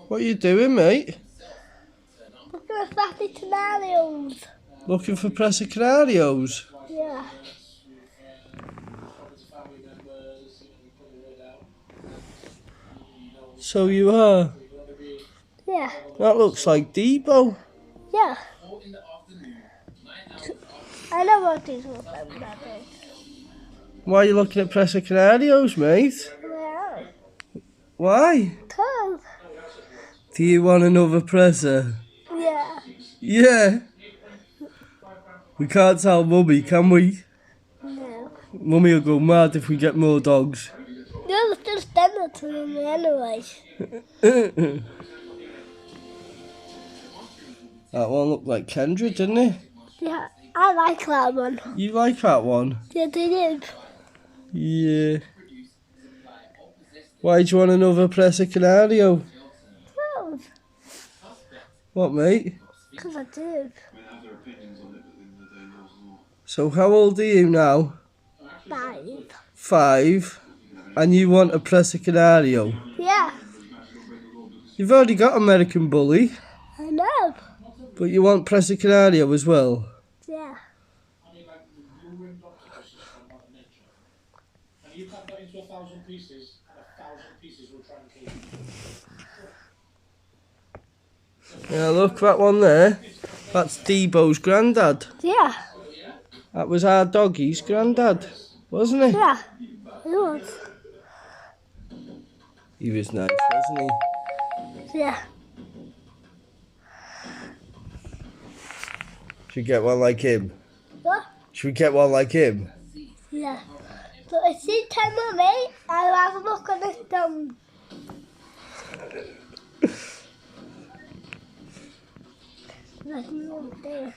What are you doing, mate? Looking at Presacanaриos. Looking for Presacanarios? Yeah. So you are. Yeah. That looks like Debo. Yeah. I know what these will be that is. Why are you looking at Presacanarios, mate? Well, Why? cause. Do you want another presser? Yeah. Yeah. We can't tell Mummy, can we? No. Mummy will go mad if we get more dogs. You'll just send it to me anyway. That one looked like Kendra, didn't it? Yeah. I like that one. You like that one? Yeah, they did. Yeah. Why do you want another Presacanario? Well, What, mate? because I did. So how old are you now? 5. 5. And you want a Presacanario? Yeah. You've already got American Bully, I know. but you want Presacanario as well? Yeah. Yeah, look, that one there. That's Debo's granddad. Yeah. That was our doggie's granddad, wasn't it? Yeah. It was. He was nice, wasn't he? Yeah. Should we get one like him? What? Should we get one like him? Yeah. So if you tell me, I'll have a look at this down. Let me know there.